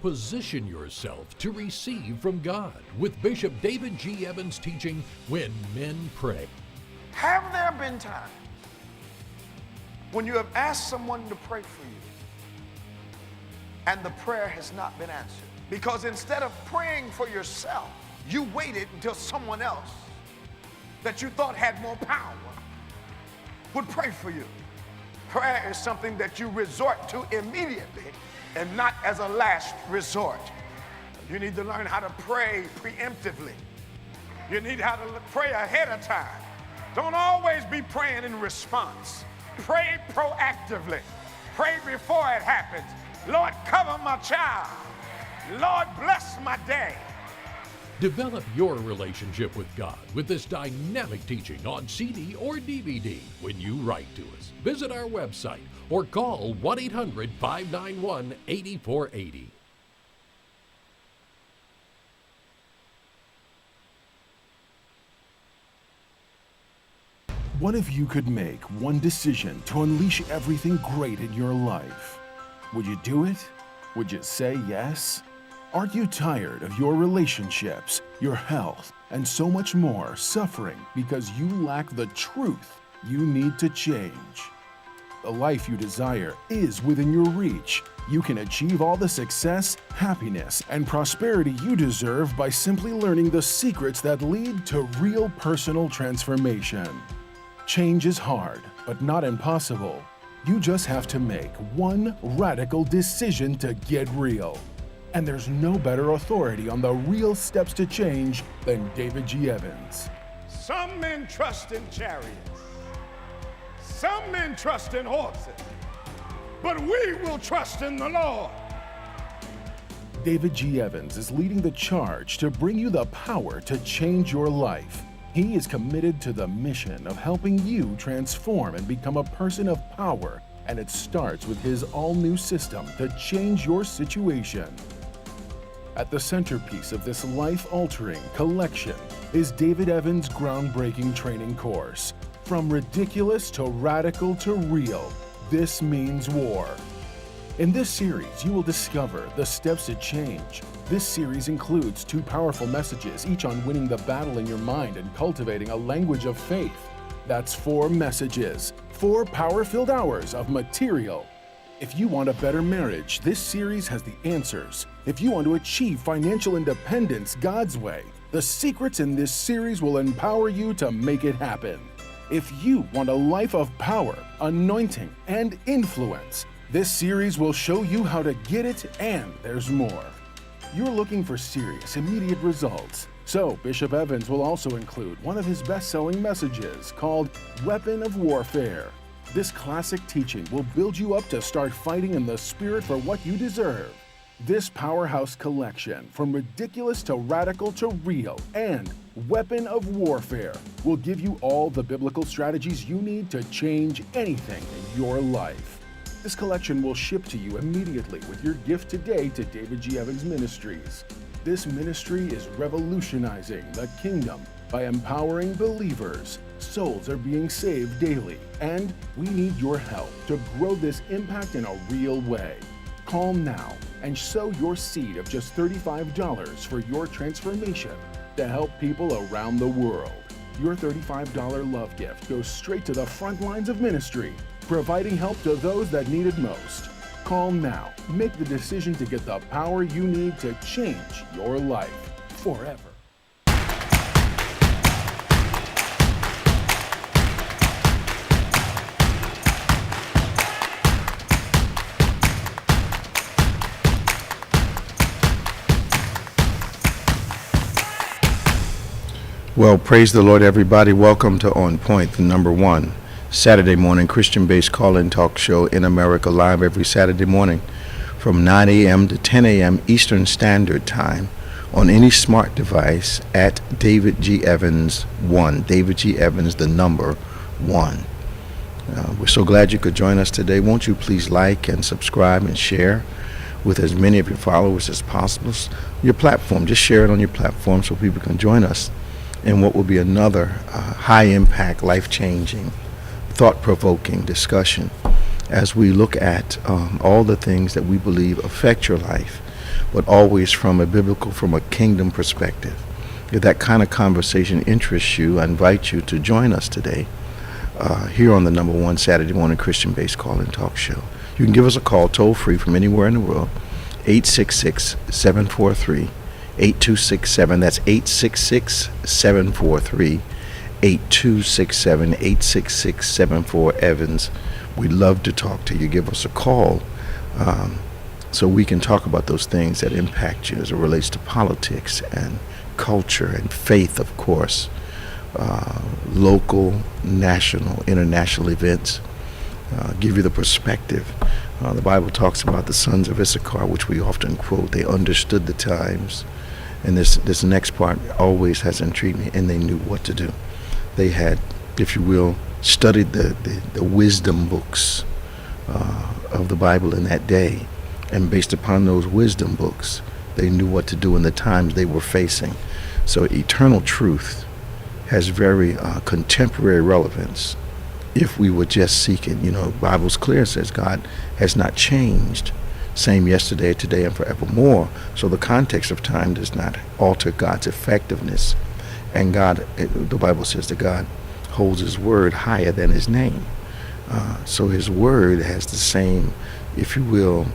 Position yourself to receive from God with Bishop David G. Evans teaching When Men Pray. Have there been times when you have asked someone to pray for you and the prayer has not been answered? Because instead of praying for yourself, you waited until someone else that you thought had more power would pray for you. Prayer is something that you resort to immediately and not as a last resort. You need to learn how to pray preemptively. You need how to pray ahead of time. Don't always be praying in response. Pray proactively. Pray before it happens. Lord, cover my child. Lord, bless my day. Develop your relationship with God with this dynamic teaching on CD or DVD when you write to us. Visit our website or call 1-800-591-8480. What if you could make one decision to unleash everything great in your life? Would you do it? Would you say yes? Aren't you tired of your relationships, your health, and so much more suffering because you lack the truth you need to change? The life you desire is within your reach. You can achieve all the success, happiness, and prosperity you deserve by simply learning the secrets that lead to real personal transformation. Change is hard, but not impossible. You just have to make one radical decision to get real. And there's no better authority on the real steps to change than David G. Evans. Some men trust in chariots. Some men trust in horses. But we will trust in the Lord. David G. Evans is leading the charge to bring you the power to change your life. He is committed to the mission of helping you transform and become a person of power, and it starts with his all-new system to change your situation. At the centerpiece of this life-altering collection is David Evans' groundbreaking training course. From ridiculous to radical to real, this means war. In this series, you will discover the steps to change. This series includes 2 powerful messages, each on winning the battle in your mind and cultivating a language of faith. That's 4 messages, 4 power-filled hours of material. If you want a better marriage, this series has the answers. If you want to achieve financial independence God's way, the secrets in this series will empower you to make it happen. If you want a life of power, anointing, and influence, this series will show you how to get it, and there's more. You're looking for serious, immediate results. So Bishop Evans will also include one of his best-selling messages called Weapon of Warfare. This classic teaching will build you up to start fighting in the spirit for what you deserve. This powerhouse collection, from ridiculous to radical to real, and Weapon of Warfare, will give you all the biblical strategies you need to change anything in your life. This collection will ship to you immediately with your gift today to David G. Evans Ministries. This ministry is revolutionizing the kingdom by empowering believers. Souls are being saved daily, and we need your help to grow this impact in a real way. Call now and sow your seed of just $35 for your transformation to help people around the world. Your $35 love gift goes straight to the front lines of ministry, providing help to those that need it most. Call now. Make the decision to get the power you need to change your life forever. Well, praise the Lord, everybody. Welcome to On Point, the #1 Saturday morning Christian-based call-in talk show in America, live every Saturday morning from 9 a.m. to 10 a.m. Eastern Standard Time on any smart device at David G. Evans 1. David G. Evans, the number 1. We're so glad you could join us today. Won't you please like and subscribe and share with as many of your followers as possible? Your platform, just share it on your platform so people can join us in what will be another high-impact, life-changing, thought-provoking discussion as we look at all the things that we believe affect your life but always from a kingdom perspective. If that kind of conversation interests you, I invite you to join us today here on the number one Saturday morning Christian-based call-in talk show. You can give us a call toll-free from anywhere in the world, 866-743-8267. That's 866-743-8267, 866-74-EVANS. We'd love to talk to you. Give us a call so we can talk about those things that impact you as it relates to politics and culture and faith, of course, local, national, international events. Give you the perspective. The Bible talks about the sons of Issachar, which we often quote. They understood the times. And this next part always has intrigued me, and they knew what to do. They had, if you will, studied the wisdom books of the Bible in that day. And based upon those wisdom books, they knew what to do in the times they were facing. So eternal truth has very contemporary relevance if we would just seek it. You know, the Bible's clear, says God has not changed, same yesterday, today, and forevermore. So the context of time does not alter God's effectiveness. And God, the Bible says that God holds his word higher than his name. So his word has the same, if you will,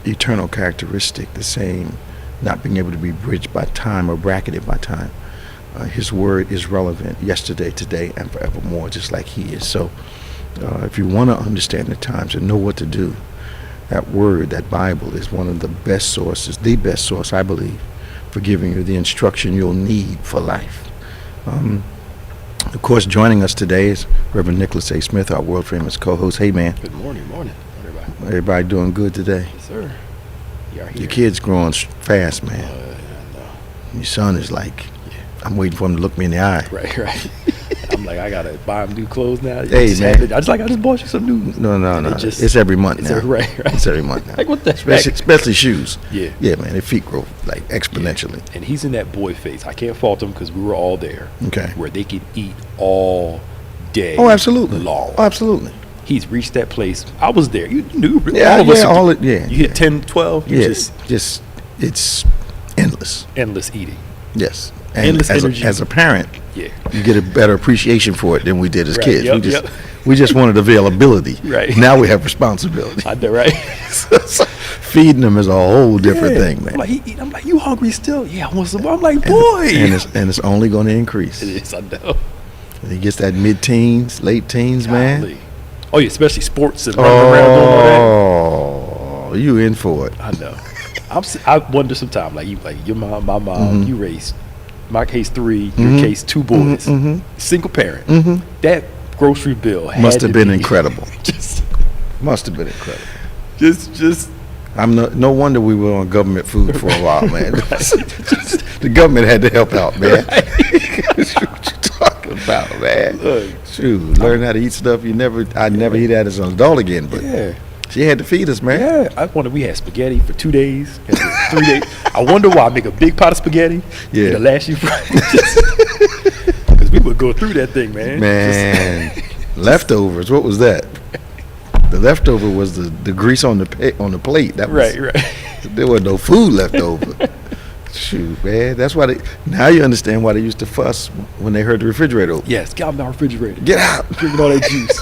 eternal characteristic, the same not being able to be bridged by time or bracketed by time. His word is relevant yesterday, today, and forevermore, just like he is. So if you want to understand the times and know what to do, that word, that Bible, is one of the best sources, the best source, I believe, for giving you the instruction you'll need for life. Of course, joining us today is Reverend Nicholas A. Smith, our world-famous co-host. Hey, man. Good morning, everybody. Everybody doing good today? Yes, sir. Your kid's growing fast, man. I know. Your son is like, I'm waiting for him to look me in the eye. Right. I'm like, I gotta buy him new clothes now. Hey, man. I just bought you some new. No. It's every month now. Right. It's every month now. Like, what the Especially shoes. Yeah. Yeah, man. Their feet grow like exponentially. And he's in that boy phase. I can't fault him because we were all there. Okay. Where they can eat all day. Oh, absolutely. Long. Oh, absolutely. He's reached that place. I was there. You knew. Yeah, all of us. You hit 10, 12. Yes. Just it's endless. Endless eating. Yes. And endless energy. As a parent, yeah, you get a better appreciation for it than we did as kids. Yep, We just wanted availability. Right. Now we have responsibility. I know, right? Feeding them is a whole different thing, man. I'm like, you hungry still? Yeah, I want some. I'm like, boy. And it's only going to increase. It is, I know. And he gets that mid-teens, late teens, man. Oh, yeah, especially sports and running around doing all that. Oh, you in for it. I know. I wonder sometimes, like your mom, my mom, you raised, my case 3, your case 2 boys, single parent. That grocery bill must have been incredible. Must have been incredible. Just. I'm no wonder we were on government food for a while, man. The government had to help out, man. What you talking about, man? Look, shoot, learn how to eat stuff I never eat that as an adult again, but she had to feed us, man. Yeah, I wonder, we had spaghetti for 2 days, 3 days. I wonder why I make a big pot of spaghetti. Yeah, the last year, because we would go through that thing, man. Leftovers. What was that? The leftover was the grease on the plate. That was, right. There was no food left over. Shoot, man. That's why now you understand why they used to fuss when they heard the refrigerator open. Yes, get out of my refrigerator. Get out. Drinking all that juice.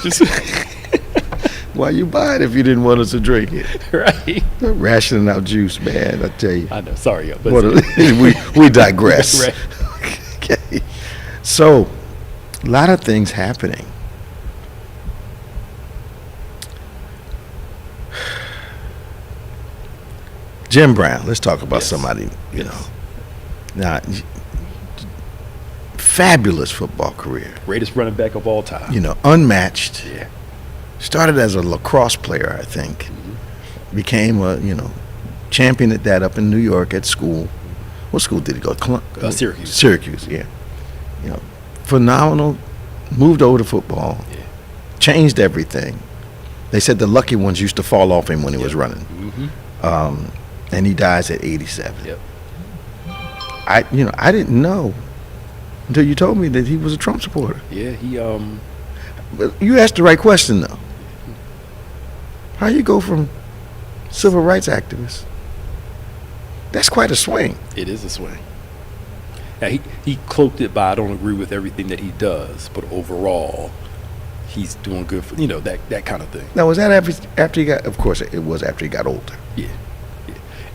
Why you buy it if you didn't want us to drink it? Right. They're rationing out juice, man. I tell you. I know. Sorry, but we digress. Right. Okay. So, a lot of things happening. Jim Brown, let's talk about somebody, now, fabulous football career. Greatest running back of all time. Unmatched. Yeah. Started as a lacrosse player, I think. Became champion at that up in New York at school. What school did he go? Syracuse. Syracuse, yeah. Phenomenal. Moved over to football. Yeah. Changed everything. They said the lucky ones used to fall off him when he was running. And he dies at 87. Yep. I didn't know until you told me that he was a Trump supporter. Yeah, he But you asked the right question though. How you go from civil rights activist That's quite a swing. It is a swing. Now, he cloaked it by, I don't agree with everything that he does, but overall, he's doing good for, that kind of thing. Now, was that after he got, of course, it was after he got older. Yeah.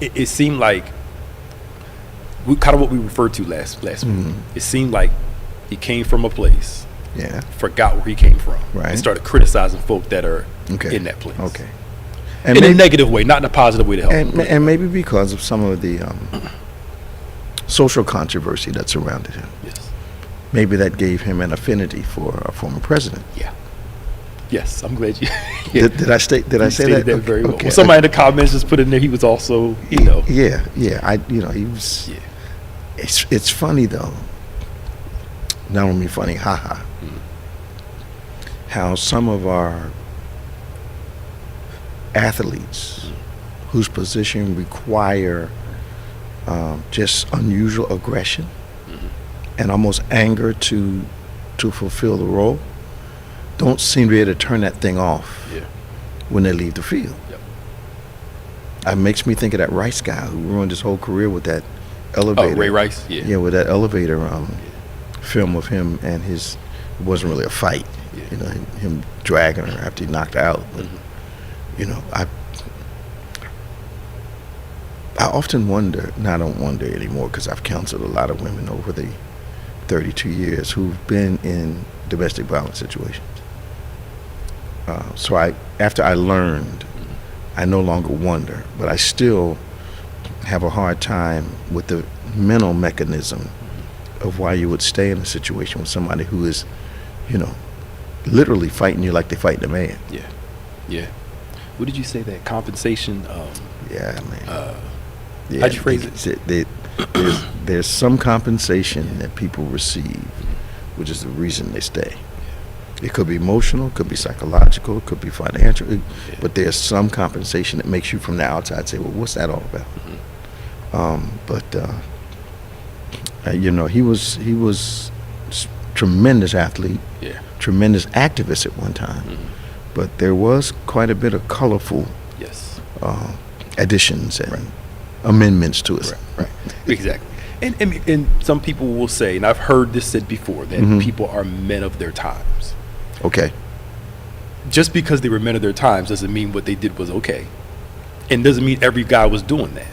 It seemed like, kind of what we referred to last week. It seemed like he came from a place, forgot where he came from, and started criticizing folk that are in that place. Okay. And in a negative way, not in a positive way to help him. And maybe because of some of the social controversy that surrounded him. Yes. Maybe that gave him an affinity for a former president. Yeah. Yes, I'm glad you. Did I say that? Very well. Well, somebody in the comments just put in there. He was also, Yeah. He was. Yeah. It's funny though. Not only funny, haha. How some of our athletes whose position require just unusual aggression and almost anger to fulfill the role don't seem to be able to turn that thing off when they leave the field. Yep. It makes me think of that Rice guy who ruined his whole career with that elevator. Oh, Ray Rice? Yeah. Yeah, with that elevator film of him and it wasn't really a fight. Yeah. Him dragging her after he knocked her out. But, I often wonder, I don't wonder anymore because I've counseled a lot of women over the 32 years who've been in domestic violence situations. So after I learned, I no longer wonder, but I still have a hard time with the mental mechanism of why you would stay in a situation with somebody who is, literally fighting you like they're fighting a man. Yeah. Yeah. What did you say, that compensation? Yeah, man. How'd you phrase it? There's some compensation that people receive, which is the reason they stay. It could be emotional, it could be psychological, it could be financial, but there's some compensation that makes you from the outside say, well, what's that all about? He was tremendous athlete, tremendous activist at one time, but there was quite a bit of colorful additions and amendments to it. Right. Exactly. And some people will say, and I've heard this said before, that people are men of their times. Okay. Just because they were men of their times doesn't mean what they did was okay, and doesn't mean every guy was doing that.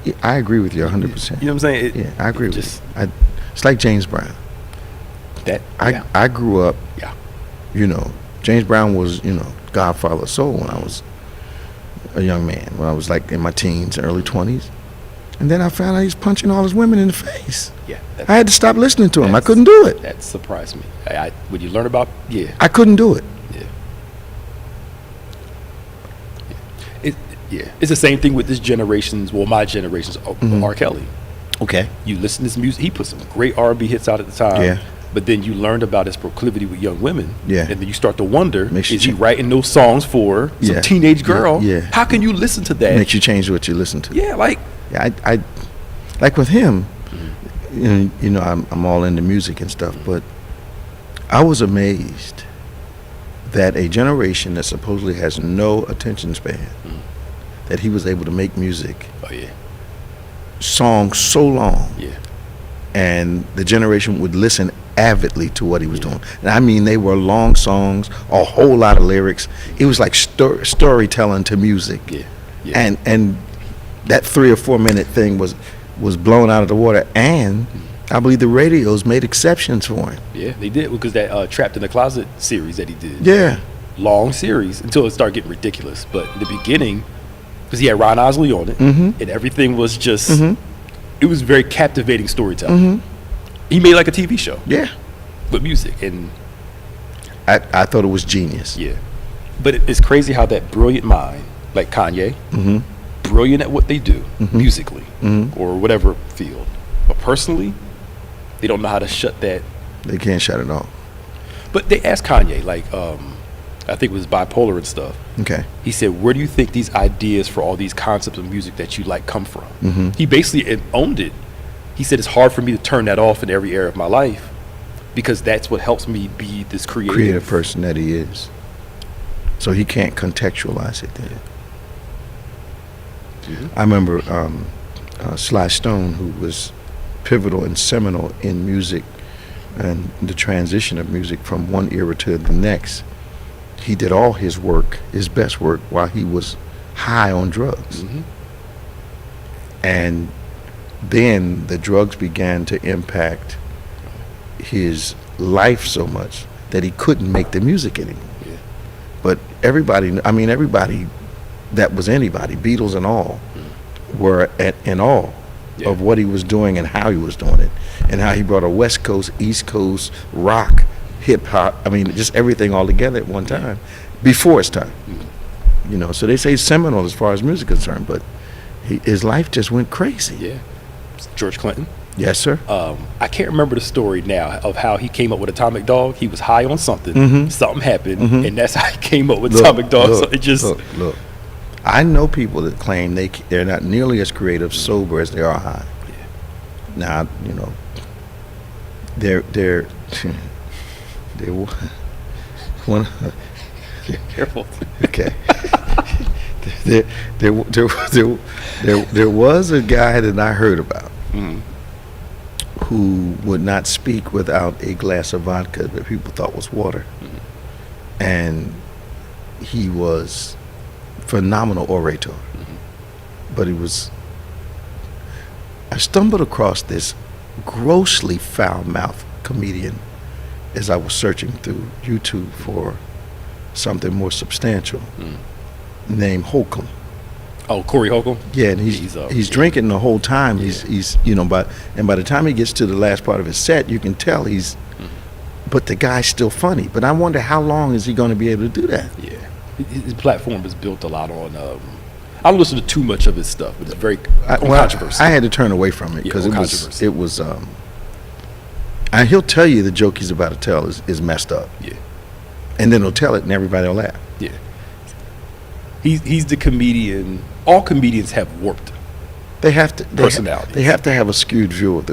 Yeah, I agree with you 100%. You know what I'm saying? I agree with you. It's like James Brown. I grew up. Yeah. James Brown was Godfather of soul when I was a young man, when I was like in my teens, early 20s. And then I found out he was punching all his women in the face. Yeah. I had to stop listening to him. I couldn't do it. That surprised me. When you learn about, I couldn't do it. It's the same thing with this generation's, my generation's R. Kelly. Okay. You listen to his music, he put some great R&B hits out at the time. Yeah. But then you learned about his proclivity with young women. Yeah. And then you start to wonder, is he writing those songs for some teenage girl? Yeah. How can you listen to that? It makes you change what you listen to. Yeah, like. Yeah, I like with him, I'm all into music and stuff, but I was amazed that a generation that supposedly has no attention span, that he was able to make music, songs so long, and the generation would listen avidly to what he was doing. And I mean, they were long songs, a whole lot of lyrics. It was like storytelling to music. And that 3 or 4 minute thing was blown out of the water, and I believe the radios made exceptions for him. Yeah, they did, because that Trapped in the Closet series that he did. Yeah. Long series until it started getting ridiculous. But in the beginning, because he had Ron Osley on it, and everything was just, it was very captivating storytelling. He made like a TV show. Yeah. With music. And I thought it was genius. Yeah. But it's crazy how that brilliant mind, like Kanye, brilliant at what they do musically or whatever field, but personally they don't know how to shut that. They can't shut it off. But they asked Kanye, like I think it was bipolar and stuff. Okay. He said, where do you think these ideas for all these concepts of music that you like come from? He basically owned it. He said, it's hard for me to turn that off in every area of my life because that's what helps me be this creative person that he is. So he can't contextualize it then. I remember Sly Stone, who was pivotal and seminal in music and the transition of music from one era to the next. He did all his work, his best work, while he was high on drugs. Mm-hmm. And then the drugs began to impact his life so much that he couldn't make the music anymore. Yeah. But everybody that was anybody, Beatles and all, were in awe of what he was doing and how he was doing it, and how he brought a West Coast, East Coast, rock, hip hop, just everything all together at one time, before his time. Mm-hmm. So they say seminal as far as music is concerned, but his life just went crazy. Yeah. George Clinton. Yes, sir. I can't remember the story now of how he came up with Atomic Dog. He was high on something. Mm-hmm. Something happened, and that's how he came up with Atomic Dog. Look. I know people that claim they're not nearly as creative sober as they are high. Yeah. Now, they're one. Careful. Okay. There was a guy that I heard about who would not speak without a glass of vodka that people thought was water, and he was phenomenal orator. But I stumbled across this grossly foul-mouthed comedian as I was searching through YouTube for something more substantial, named Holcomb. Oh, Corey Holcomb? Yeah, and he's drinking the whole time. Yeah. He's by the time he gets to the last part of his set, you can tell but the guy's still funny. But I wonder how long is he going to be able to do that? Yeah. His platform is built a lot on. I don't listen to too much of his stuff, but it's very controversial. I had to turn away from it because it was. And he'll tell you the joke he's about to tell is messed up. Yeah. And then he'll tell it, and everybody will laugh. Yeah. He's the comedian. All comedians have warped. They have to personality. They have to have a skewed view of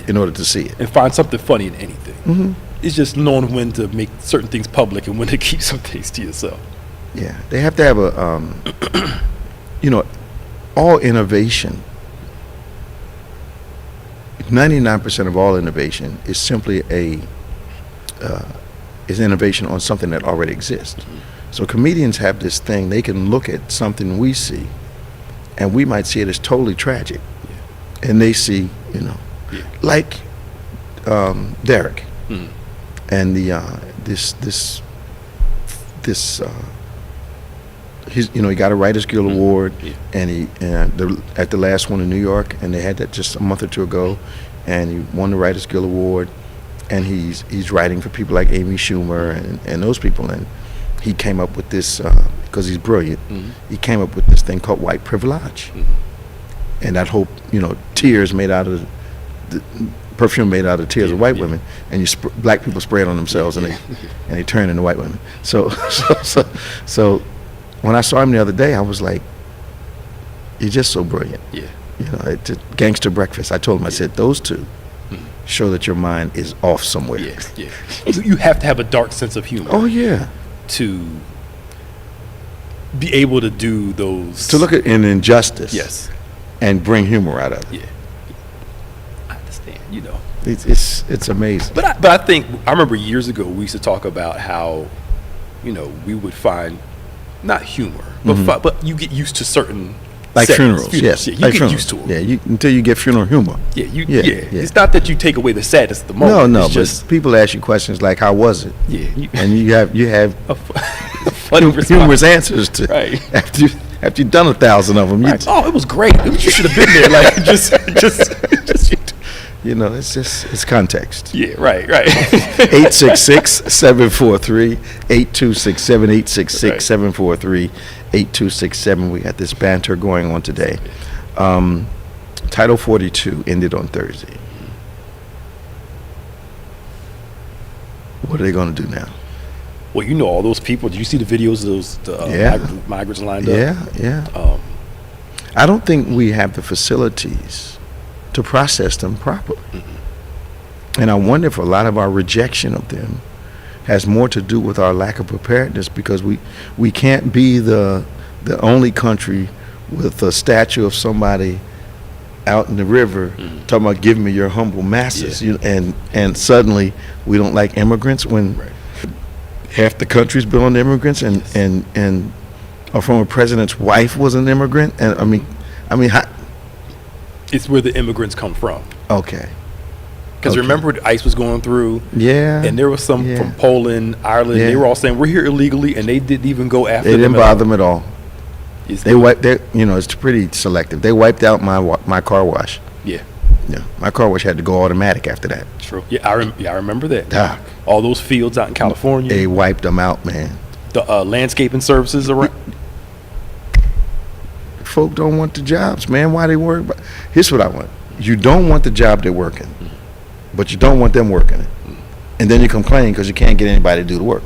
in order to see it and find something funny in anything. Mm-hmm. It's just knowing when to make certain things public and when to keep some things to yourself. Yeah, they have to have all innovation. 99% of all innovation is simply is innovation on something that already exists. Mm-hmm. So comedians have this thing, they can look at something we see, and we might see it as totally tragic. Yeah. And they see, like Derek, and he got a Writers Guild Award, and at the last one in New York, and they had that just a month or two ago, and he won the Writers Guild Award, and he's writing for people like Amy Schumer and those people, and he came up with this because he's brilliant. Mm-hmm. He came up with this thing called white privilege, and that whole tears made out of the perfume made out of tears of white women, and black people spray it on themselves, and they turn into white women. So when I saw him the other day, I was like, "You're just so brilliant." Yeah. It's a gangster breakfast. I told him, I said, those two show that your mind is off somewhere. Yeah, yeah. You have to have a dark sense of humor. Oh yeah. To be able to do those. To look at an injustice. Yes. And bring humor out of it. Yeah. I understand. It's amazing. But I think I remember years ago we used to talk about how, we would find not humor, but you get used to certain. Like funerals, yes. Yeah, you like get funerals. used to them. Yeah, until you get funeral humor. Yeah, It's not that you take away the sadness of the moment. No, but people ask you questions like, "How was it?" Yeah, and you have a funny humorous answers to right after you've done 1,000 of them. Right. Oh, it was great. You should have been there. Like just. It's context. Yeah, right. 866-743-8267, 866-743-8267. We got this banter going on today. Title 42 ended on Thursday. What are they going to do now? Well, all those people. Did you see the videos of those migrants lined up? Yeah. I don't think we have the facilities to process them properly. Mm-hmm. And I wonder if a lot of our rejection of them has more to do with our lack of preparedness, because we can't be the only country with a statue of somebody out in the river talking about give me your humble masses, and suddenly we don't like immigrants when half the country's built on immigrants, and our former president's wife was an immigrant, and I mean, it's where the immigrants come from. Okay. Because remember what ICE was going through? Yeah. And there was some from Poland, Ireland. They were all saying we're here illegally, and they didn't even go after them. They didn't bother them at all. They wiped. It's pretty selective. They wiped out my car wash. Yeah. Yeah. My car wash had to go automatic after that. True. Yeah, I remember that. Doc. All those fields out in California. They wiped them out, man. The landscaping services around. Folk don't want the jobs, man. Why they worry about? Here's what I want. You don't want the job they're working, but you don't want them working it, and then you complain because you can't get anybody to do the work.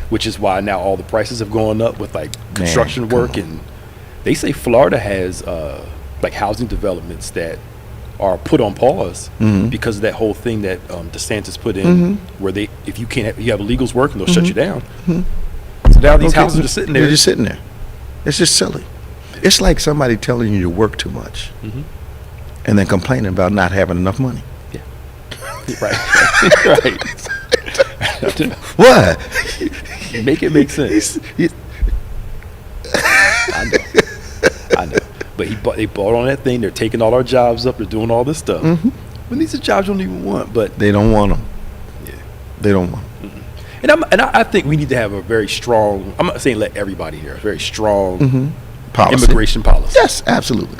Which is why now all the prices have gone up with like construction work, and they say Florida has like housing developments that are put on pause because of that whole thing that DeSantis put in, where if you have illegals working, they'll shut you down. So now these houses are just sitting there. They're just sitting there. It's just silly. It's like somebody telling you to work too much, and then complaining about not having enough money. Yeah. Right. What? Make it make sense. I know. But they bought on that thing. They're taking all our jobs up. They're doing all this stuff. When these are jobs you don't even want. But they don't want them. Yeah. They don't want them. And I think we need to have a very strong, I'm not saying let everybody here, a very strong policy. Immigration policy. Yes, absolutely.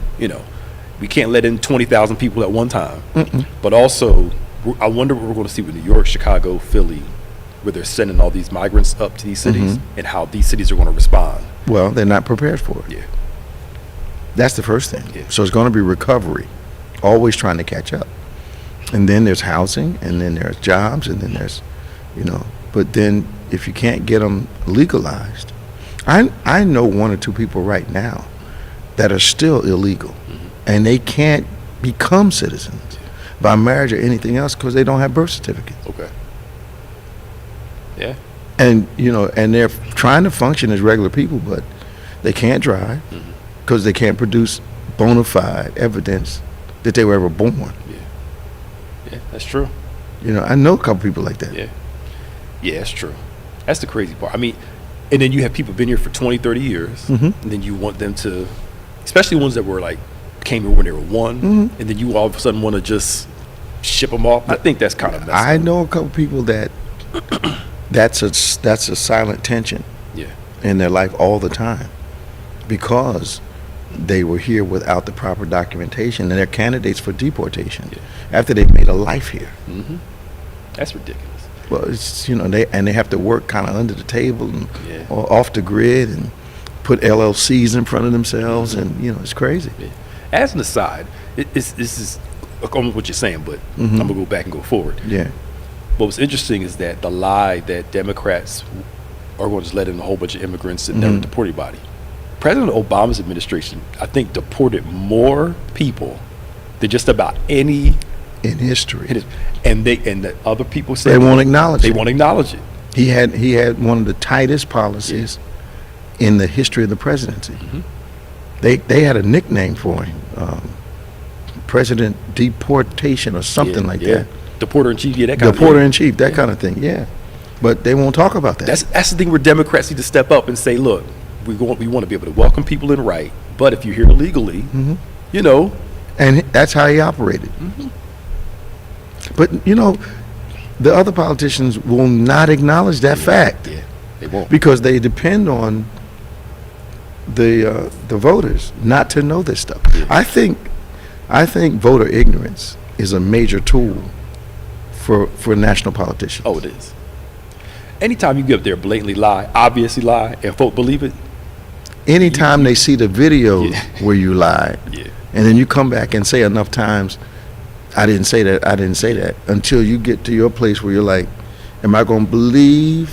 We can't let in 20,000 people at one time. But also, I wonder what we're going to see with New York, Chicago, Philly, where they're sending all these migrants up to these cities and how these cities are going to respond. Well, they're not prepared for it. Yeah. That's the first thing. Yeah. So it's going to be recovery, always trying to catch up. And then there's housing, and then there's jobs, and then there's, but then if you can't get them legalized, I know one or two people right now that are still illegal, and they can't become citizens by marriage or anything else because they don't have birth certificates. Okay. Yeah. And and they're trying to function as regular people, but they can't drive because they can't produce bona fide evidence that they were ever born. Yeah, that's true. I know a couple people like that. Yeah, that's true. That's the crazy part. I mean, and then you have people been here for 20, 30 years, and then you want them to, especially ones that were came here when they were one, and then you all of a sudden want to just ship them off. I think that's kind of messed up. I know a couple people that that's a silent tension in their life all the time because they were here without the proper documentation and they're candidates for deportation after they've made a life here. That's ridiculous. Well, it's they have to work kind of under the table and or off the grid and put LLCs in front of themselves, and it's crazy. As an aside, this is almost what you're saying, but I'm gonna go back and go forward. Yeah. What was interesting is that the lie that Democrats are going to just let in a whole bunch of immigrants and never deport anybody. President Obama's administration, I think, deported more people than just about any in history. And the other people say they won't acknowledge it. They won't acknowledge it. He had one of the tightest policies in the history of the presidency. They had a nickname for him, President Deportation or something like that. Deporter in chief, that kind of thing. Deporter in chief, that kind of thing, But they won't talk about that. That's the thing where Democrats need to step up and say, look, we want to be able to welcome people in right, but if you're here illegally, And that's how he operated. But, the other politicians will not acknowledge that fact. Yeah, they won't. Because they depend on the voters not to know this stuff. Yeah. I think voter ignorance is a major tool for national politicians. Oh, it is. Anytime you get up there blatantly lie, obviously lie, and folk believe it. Anytime they see the video where you lied, and then you come back and say enough times, I didn't say that, until you get to your place where you're like, am I going to believe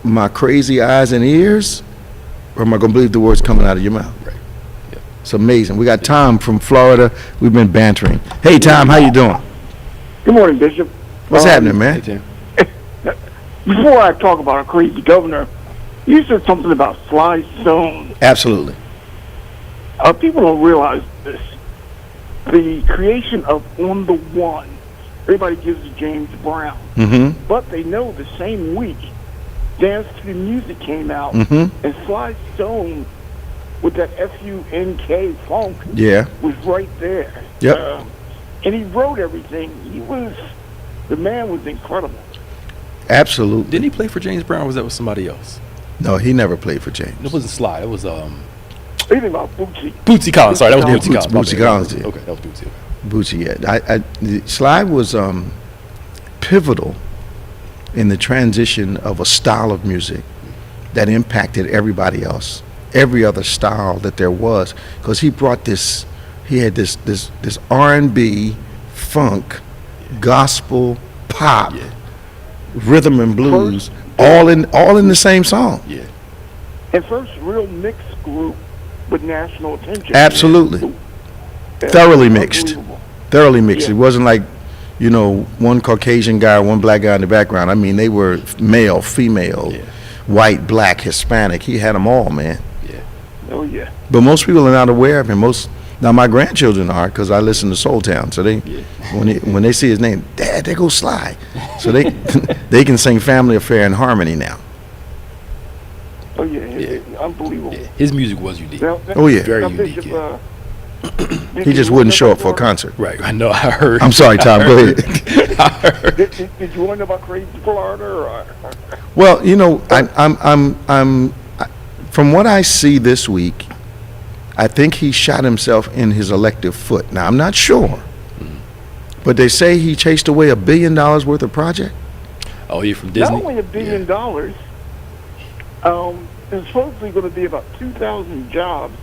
my crazy eyes and ears, or am I going to believe the words coming out of your mouth? Right. Yeah. It's amazing. We got Tom from Florida. We've been bantering. Hey, Tom, how you doing? Good morning, Bishop. What's happening, man? Hey, Before I talk about a crazy governor, you said something about Sly Stone. Absolutely. People don't realize this. The creation of On the One, everybody gives to James Brown. Mm-hmm. But they know the same week, Dance to the Music came out, mm-hmm. and Sly Stone with that F-U-N-K funk was right there. Yep. And he wrote everything. The man was incredible. Absolutely. Didn't he play for James Brown, or was that with somebody else? No, he never played for James. It wasn't Sly. It was Even about Bootsy. Bootsy Collins. Sorry, that was Bootsy Collins. Bootsy Collins. Yeah. Okay, that was Bootsy. Bootsy, yeah. Sly was pivotal in the transition of a style of music that impacted everybody else, every other style that there was, because he brought this. He had this R&B, funk, gospel, pop, rhythm and blues, all in the same song. Yeah. And first real mixed group with national attention. Absolutely. Thoroughly mixed. Thoroughly mixed. Yeah. It wasn't like, one Caucasian guy, one black guy in the background. I mean, they were male, female, white, black, Hispanic. He had them all, man. Yeah. Oh, yeah. But most people are not aware of him. Now my grandchildren are, because I listen to Soul Town. So they, when they see his name, Dad, there goes Sly. So they they can sing Family Affair and Harmony now. Oh, yeah. Unbelievable. Yeah. His music was unique. Oh, yeah. Very Now, unique. Bishop, He just wouldn't show up for a concert. Right. I know. I heard. I'm sorry, Tom. Go ahead. Did you want to know about Crazy Florida? Or? Well, I'm from what I see this week, I think he shot himself in his elective foot. Now, I'm not sure, but they say he chased away $1 billion worth of project. Oh, you're from Disney? Not only $1 billion, there's supposedly going to be about 2,000 jobs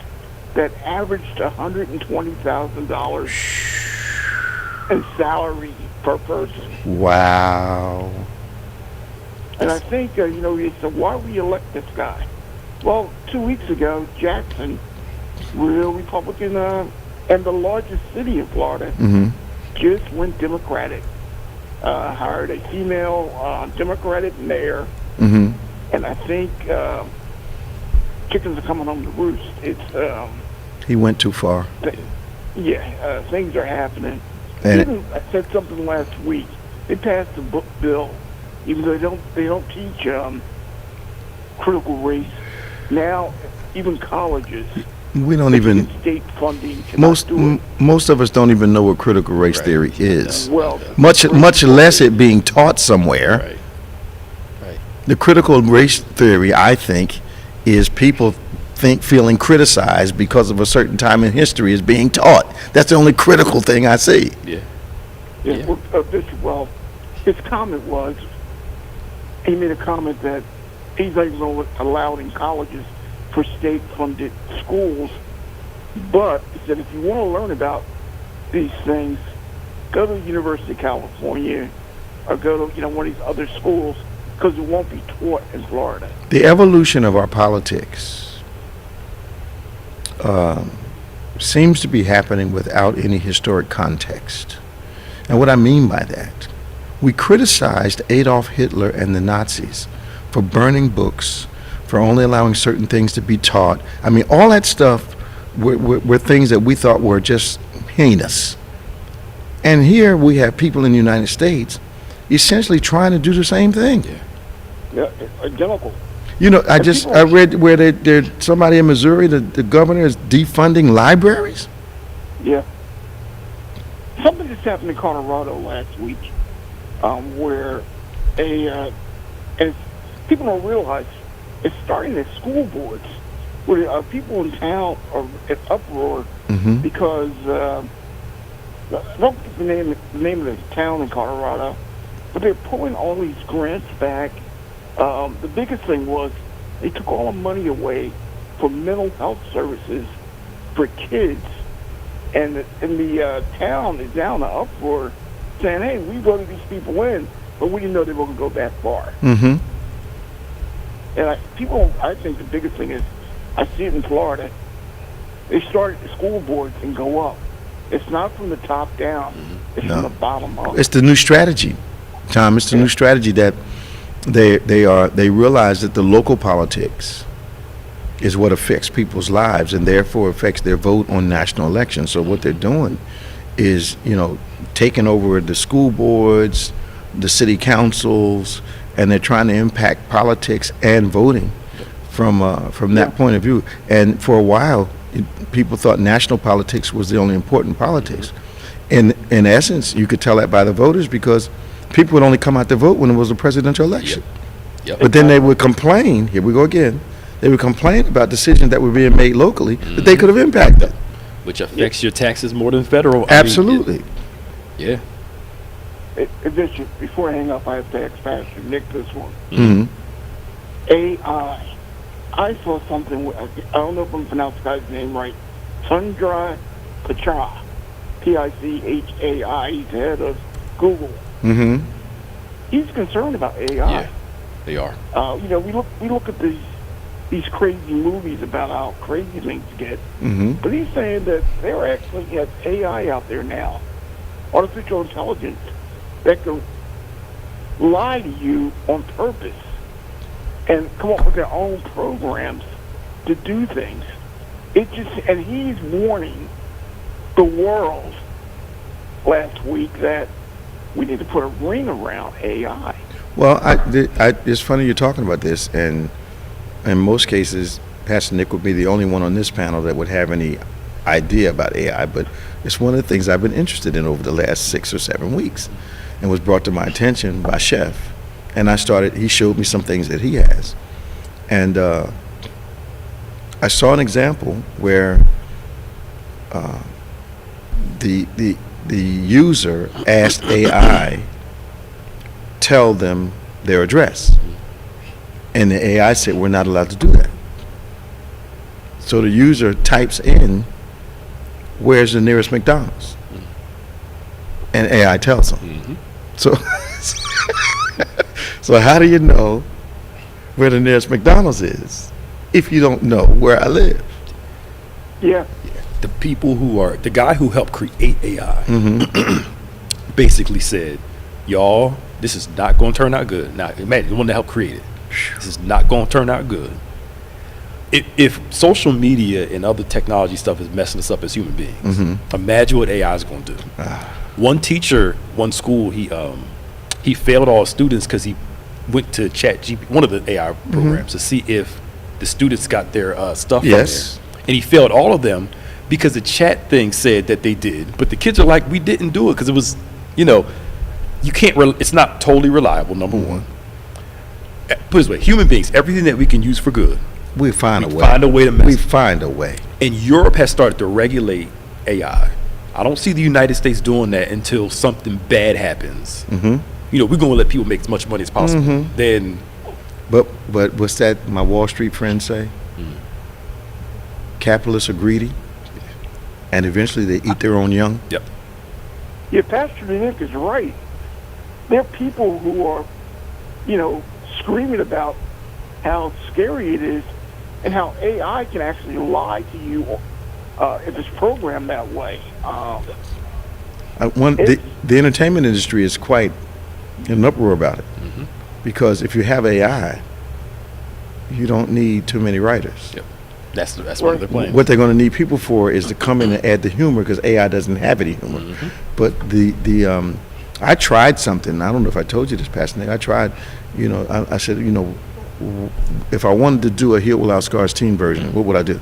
that averaged $120,000 in salary per person. Wow. And I think, he said, why we elect this guy? Well, 2 weeks ago, Jackson, real Republican, and the largest city in Florida, just went Democratic. Hired a female Democratic mayor, and I think chickens are coming home to roost. He went too far. Things are happening. And even I said something last week. They passed a bill, even though they don't teach critical race. Now, even colleges. We don't even. State funding. Most of us don't even know what critical race theory is. Well, much less it being taught somewhere. Right. The critical race theory, I think, is people feeling criticized because of a certain time in history is being taught. That's the only critical thing I see. Yeah. Well, his comment was, he made a comment that he's not even allowed in colleges for state-funded schools, but he said if you want to learn about these things, go to the University of California or go to one of these other schools, because it won't be taught in Florida. The evolution of our politics seems to be happening without any historic context. And what I mean by that, we criticized Adolf Hitler and the Nazis for burning books, for only allowing certain things to be taught. I mean, all that stuff were things that we thought were just heinous. And here we have people in the United States essentially trying to do the same thing. Yeah, identical. I read where somebody in Missouri, the governor is defunding libraries. Yeah. Something just happened in Colorado last week, where and people don't realize it's starting at school boards, where people in town are in uproar because I don't get the name of the town in Colorado, but they're pulling all these grants back. The biggest thing was they took all the money away from mental health services for kids, and the town is now in an uproar, saying, "Hey, we voted these people in, but we didn't know they were going to go that far." And I think the biggest thing is, I see it in Florida. They start at the school boards and go up. It's not from the top down. It's from the bottom up. It's the new strategy, Tom. It's the new strategy that they realize that the local politics is what affects people's lives and therefore affects their vote on national elections. So what they're doing is, taking over the school boards, the city councils, and they're trying to impact politics and voting from that point of view. And for a while, people thought national politics was the only important politics. In essence, you could tell that by the voters, because people would only come out to vote when it was a presidential election. Yep. But then they would complain, here we go again, they would complain about decisions that were being made locally that they could have impacted. Which affects your taxes more than federal. Absolutely. Yeah. Before I hang up, I have to ask Pastor Nick this one. Mm-hmm. AI. I saw something, I don't know if I'm pronouncing the guy's name right, Sundar Pichai, Pichai. He's head of Google. Mm-hmm. He's concerned about AI. Yeah, they are. We look at these crazy movies about how crazy things get, Mm-hmm. but he's saying that there actually has AI out there now, artificial intelligence, that can lie to you on purpose and come up with their own programs to do things. And he's warning the world last week that we need to put a ring around AI. Well, it's funny you're talking about this, and in most cases, Pastor Nick would be the only one on this panel that would have any idea about AI, but it's one of the things I've been interested in over the last 6 or 7 weeks, and was brought to my attention by Chef. And he showed me some things that he has. And I saw an example where the user asked AI, tell them their address. And the AI said, we're not allowed to do that. So the user types in, where's the nearest McDonald's? And AI tells them. Mm-hmm. So how do you know where the nearest McDonald's is if you don't know where I live? Yeah. The people the guy who helped create AI Mm-hmm. basically said, y'all, this is not going to turn out good. Now, imagine the one that helped create it. This is not going to turn out good. If social media and other technology stuff is messing us up as human beings, imagine what AI is going to do. One teacher, one school, he failed all students because he went to ChatGPT, one of the AI programs, to see if the students got their stuff from there. And he failed all of them because the chat thing said that they did. But the kids are like, we didn't do it because it was, you can't, it's not totally reliable, number one. Put it this way, human beings, everything that we can use for good, We find a way to mess. We find a way. And Europe has started to regulate AI. I don't see the United States doing that until something bad happens. Mm-hmm. We're going to let people make as much money as possible. Mm-hmm. Then, But what's that my Wall Street friends say? Capitalists are greedy, and eventually they eat their own young. yep. Yeah, Pastor Nick is right. There are people who are, screaming about how scary it is and how AI can actually lie to you if it's programmed that way. The entertainment industry is quite in an uproar about it, because if you have AI, you don't need too many writers. Yep. That's what they're playing. What they're going to need people for is to come in and add the humor, because AI doesn't have any humor. But I tried something. I don't know if I told you this, Pastor Nick. I tried, I said, if I wanted to do a Healed Without Scars teen version, what would I do?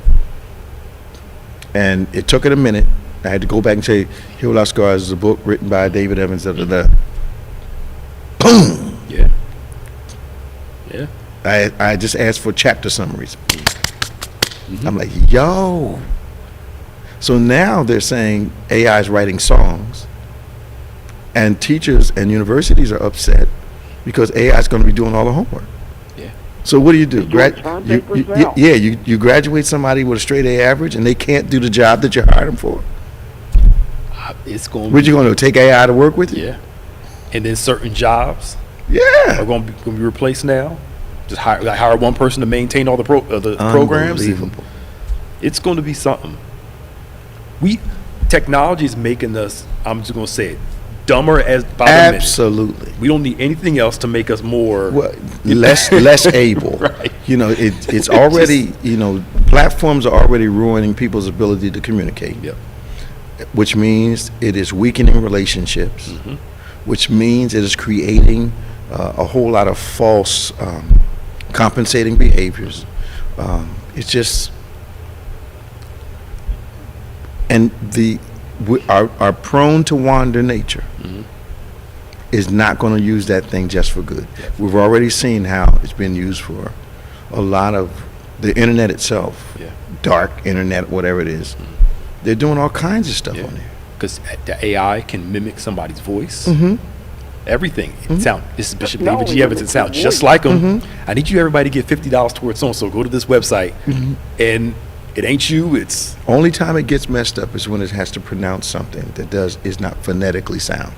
And it took it a minute. I had to go back and say, Healed Without Scars is a book written by David Evans. Boom. Yeah. Yeah. I just asked for chapter summaries. I'm like, yo. So now they're saying AI is writing songs, and teachers and universities are upset because AI is going to be doing all the homework. Yeah. So what do? You graduate somebody with a straight A average, and they can't do the job that you hired them for. It's going. What you going to take AI to work with you? Yeah. And then certain jobs Yeah. are going to be replaced now. Just hire one person to maintain all the programs. Unbelievable. It's going to be something. Technology is making us, I'm just going to say it, dumber by the minute. Absolutely. We don't need anything else to make us more less able. Right. It's already, Platforms are already ruining people's ability to communicate. Yep. Which means it is weakening relationships, which means it is creating a whole lot of false compensating behaviors. It's just, and our prone to wander nature is not going to use that thing just for good. Yep. We've already seen how it's been used for a lot of the internet itself, dark internet, whatever it is. They're doing all kinds of stuff on there. Because the AI can mimic somebody's voice. Everything. This is Bishop David G. Evans. It sounds just like him. I need you, everybody, to get $50 towards so-and-so. Go to this website. And it ain't you. It's only time it gets messed up is when it has to pronounce something that is not phonetically sound.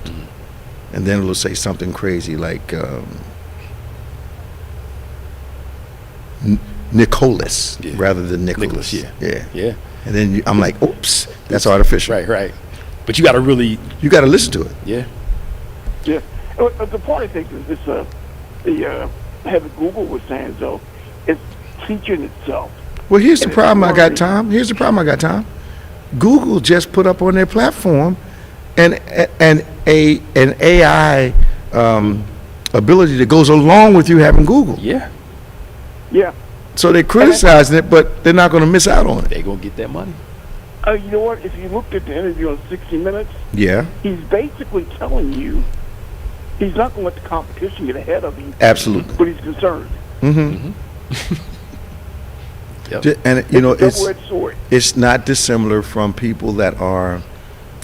And then it'll say something crazy like Nicholas rather than Nicholas. Yeah. And then I'm like, oops, that's artificial. Right. But you got to listen to it. Yeah. The part I think is having Google was saying, though, it's teaching itself. Well, here's the problem I got, Tom. Google just put up on their platform an AI ability that goes along with you having Google. Yeah. So they're criticizing it, but they're not going to miss out on it. They're going to get that money. You know what? If you looked at the interview on 60 Minutes, he's basically telling you he's not going to let the competition get ahead of him. Absolutely. But he's concerned. And it's not dissimilar from people that are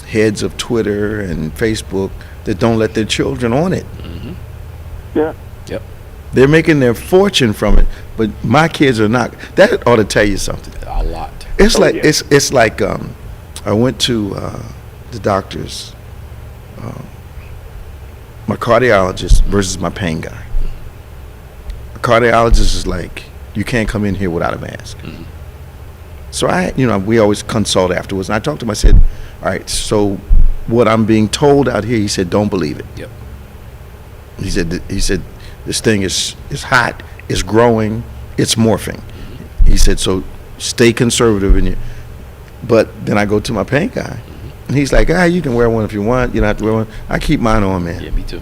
heads of Twitter and Facebook that don't let their children on it. They're making their fortune from it, but my kids are not. That ought to tell you something. A lot. It's it's like I went to the doctor's, my cardiologist versus my pain guy. A cardiologist is like, you can't come in here without a mask. So we always consult afterwards, and I talked to him. I said, all right, so what I'm being told out here, he said, don't believe it. He said this thing is hot, it's growing, it's morphing. He said, so stay conservative in you. But then I go to my pain guy, and he's like, you can wear one if you want. You don't have to wear one. I keep mine on, man. Yeah, me too.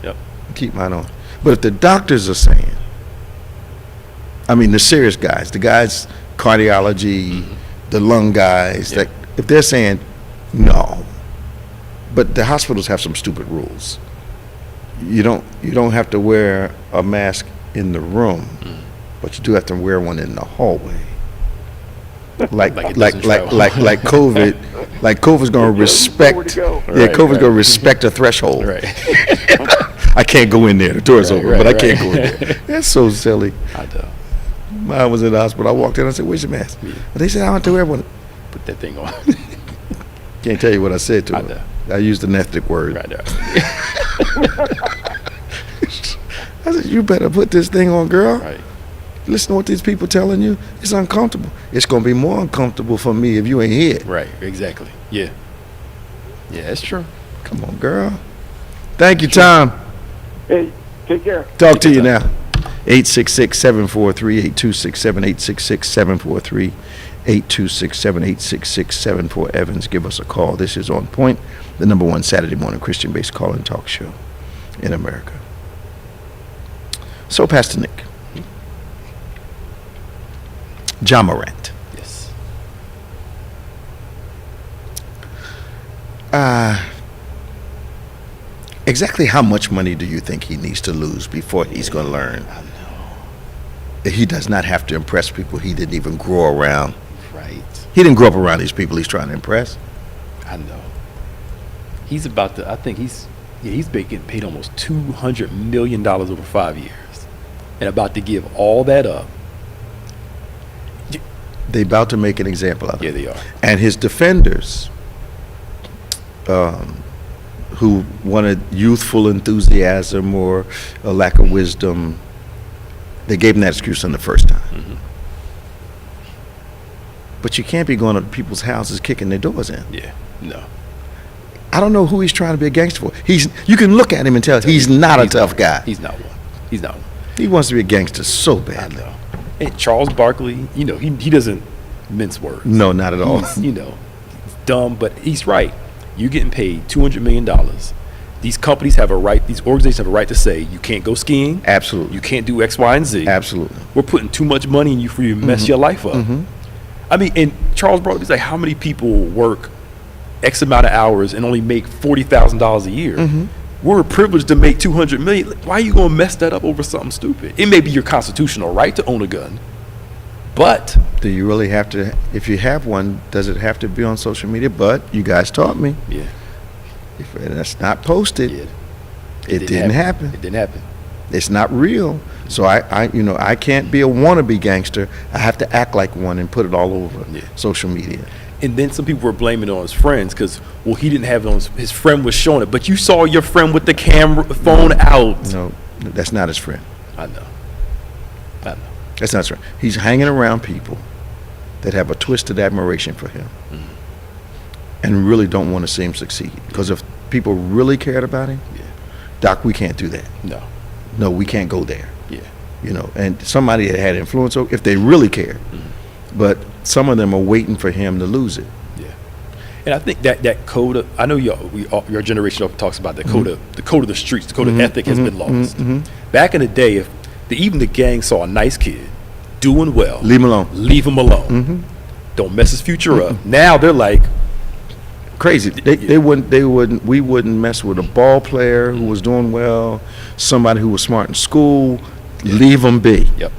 Yep. Keep mine on. But if the doctors are saying, the serious guys, the guys, cardiology, the lung guys, that if they're saying no, but the hospitals have some stupid rules. You don't have to wear a mask in the room, but you do have to wear one in the hallway. Like COVID, like COVID's going to respect. COVID's going to respect a threshold. Right. I can't go in there. The door's open, but I can't go in there. That's so silly. I know. I was in the hospital. I walked in. I said, "Where's your mask?" But they said, "I don't have to wear one." Put that thing on. Can't tell you what I said to her. I used an ethnic word. Right there. I said, "You better put this thing on, girl. Right. Listen to what these people telling you. It's uncomfortable. It's going to be more uncomfortable for me if you ain't here." Right. Exactly. Yeah. Yeah, that's true. Come on, girl. Thank you, Tom. Hey, take care. Talk to you now. 866-743-8267, 866-743-8267, Evans. Give us a call. This is On Point, the #1 Saturday morning Christian-based call-in talk show in America. So, Pastor Nick, Ja Morant. Yes. Exactly how much money do you think he needs to lose before he's going to learn? I know. He does not have to impress people he didn't even grow around. Right. He didn't grow up around these people he's trying to impress. I know. He's about to, I think he's getting paid almost $200 million over 5 years. And about to give all that up. They're about to make an example of him. Yeah, they are. And his defenders, who wanted youthful enthusiasm or a lack of wisdom, they gave him that excuse on the first time. Mm-hmm. But you can't be going to people's houses kicking their doors in. Yeah, no. I don't know who he's trying to be a gangster for. You can look at him and tell he's not a tough guy. He's not one. He wants to be a gangster so badly. I know. And Charles Barkley, you know, he doesn't mince words. No, not at all. He's, you know, dumb, but he's right. You're getting paid $200 million. These companies have a right, these organizations have a right to say, you can't go skiing. Absolutely. You can't do X, Y, and Z. Absolutely. We're putting too much money in you for you to mess your life up. I mean, and Charles Barkley's like, how many people work X amount of hours and only make $40,000 a year? We're privileged to make $200 million. Why are you going to mess that up over something stupid? It may be your constitutional right to own a gun, but do you really have to? If you have one, does it have to be on social media? But you guys taught me. Yeah. If that's not posted, Yeah. it didn't happen. It didn't happen. It's not real. So I can't be a wannabe gangster. I have to act like one and put it all over social media. And then some people were blaming it on his friends because, well, he didn't have it on his friend was showing it. But you saw your friend with the phone out. No, that's not his friend. I know. That's not his friend. He's hanging around people that have a twisted admiration for him and really don't want to see him succeed. Because if people really cared about him, Doc, we can't do that. No, we can't go there. Yeah. You know, and somebody that had influence, if they really cared. But some of them are waiting for him to lose it. Yeah. And I think that code of, I know your generation often talks about the code of the streets, the code of ethic has been lost. Back in the day, if even the gang saw a nice kid doing well, leave him alone. Leave him alone. Don't mess his future up. Now they're like crazy. We wouldn't mess with a ball player who was doing well, somebody who was smart in school. Leave them be. Yep.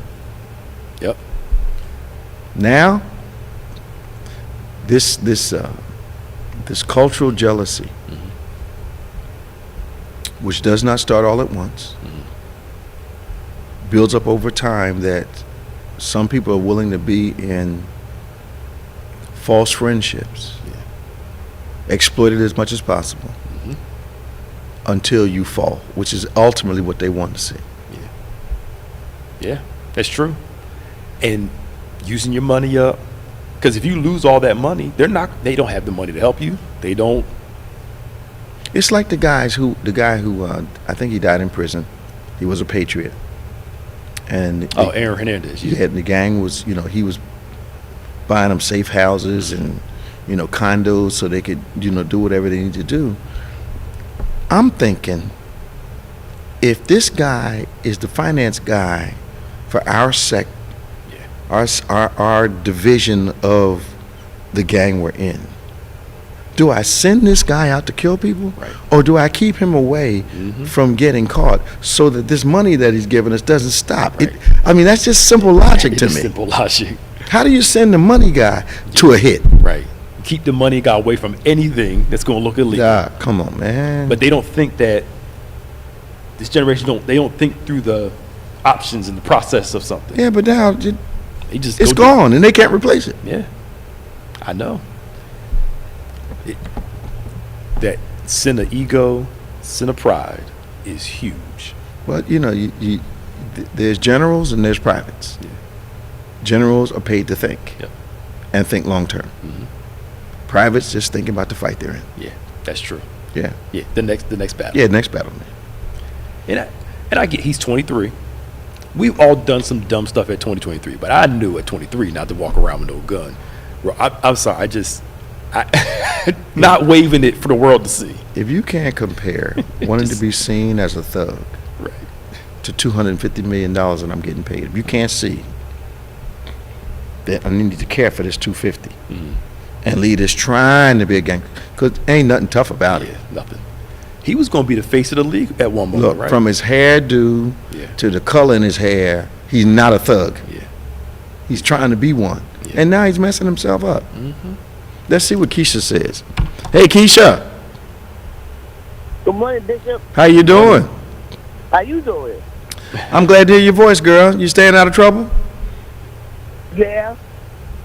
Now, this cultural jealousy, which does not start all at once, builds up over time, that some people are willing to be in false friendships, exploit it as much as possible until you fall, which is ultimately what they want to see. Yeah, that's true. And using your money up, because if you lose all that money, they don't have the money to help you. They don't. It's like the guy who I think he died in prison. He was a patriot. And Aaron Hernandez. Yeah, the gang was, he was buying them safe houses and, condos so they could, do whatever they need to do. I'm thinking, if this guy is the finance guy for our sect, our division of the gang we're in, do I send this guy out to kill people, or do I keep him away from getting caught so that this money that he's giving us doesn't stop? That's just simple logic to me. Simple logic. How do you send the money guy to a hit? Right. Keep the money guy away from anything that's going to look illegal. Come on, man. But they don't think that this generation don't think through the options and the process of something. Yeah, but now it's gone and they can't replace it. Yeah, I know. That sin of ego, sin of pride is huge. Well, there's generals and there's privates. Yeah. Generals are paid to think and think long term. Privates just thinking about the fight they're in. Yeah, that's true. Yeah. Yeah, the next battle. Yeah, next battle, man. And I get he's 23. We've all done some dumb stuff at 23, but I knew at 23 not to walk around with no gun. Bro, I'm sorry, not waving it for the world to see. If you can't compare wanting to be seen as a thug to $250 million that I'm getting paid, if you can't see that I need to care for this $250 and lead is trying to be a gang, because ain't nothing tough about it. Nothing. He was going to be the face of the league at one moment. Look, right? From his hairdo to the color in his hair, he's not a thug. Yeah. He's trying to be one. Yeah. And now he's messing himself up. Let's see what Keisha says. Hey, Keisha. Good morning, Bishop. How you doing? How you doing? I'm glad to hear your voice, girl. You staying out of trouble? Yeah.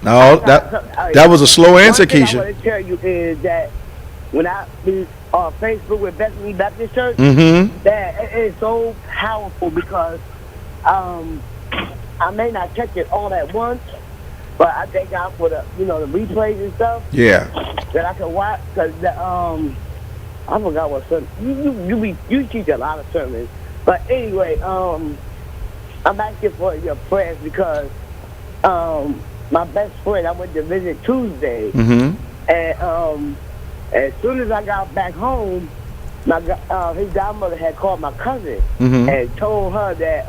No, that was a slow answer, Keisha. What I want to tell you is that when I be on Facebook with Bethany Baptist Church, that it is so powerful because I may not catch it all at once, but I thank God for the the replays and stuff. Yeah. That I can watch because I forgot what sermon you teach a lot of sermons, but anyway, I'm asking for your prayers because my best friend, I went to visit Tuesday. And as soon as I got back home, his godmother had called my cousin and told her that,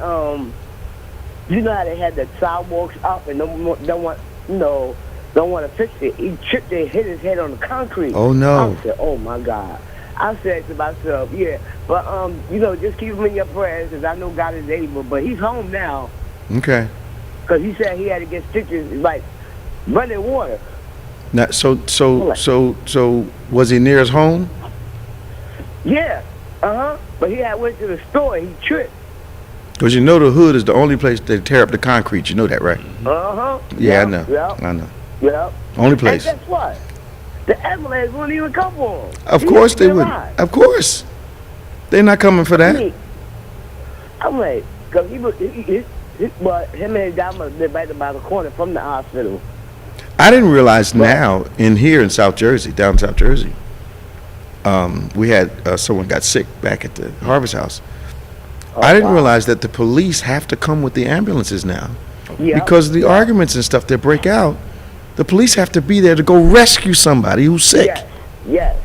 you know how they had the sidewalks up and don't want to fix it. He tripped and hit his head on the concrete. Oh, no. I said, oh, my God. I said to myself, yeah, but, just keep him in your prayers because I know God is able. But he's home now. Okay. Because he said he had to get stitches, like running water. Now, so was he near his home? Yeah, but he had went to the store. He tripped. Because you know the hood is the only place they tear up the concrete. You know that, right? Yeah, I know. Yep. I know. Yep. Only place. And guess what? The ambulance wouldn't even come for him. Of course they would. Of course. They're not coming for that. I'm like, because him and his godmother live right about the corner from the hospital. I didn't realize now here in South Jersey, down South Jersey, we had someone got sick back at the Harvest House. I didn't realize that the police have to come with the ambulances now. Because of the arguments and stuff that break out, the police have to be there to go rescue somebody who's sick. Yes.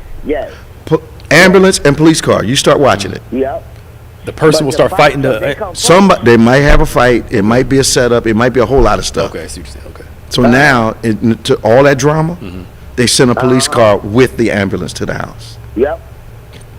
Ambulance and police car. You start watching it. Yep. The person will start fighting somebody. They might have a fight. It might be a setup. It might be a whole lot of stuff. Okay, I see what you're saying. Okay. So now, to all that drama, they send a police car with the ambulance to the house. Yep.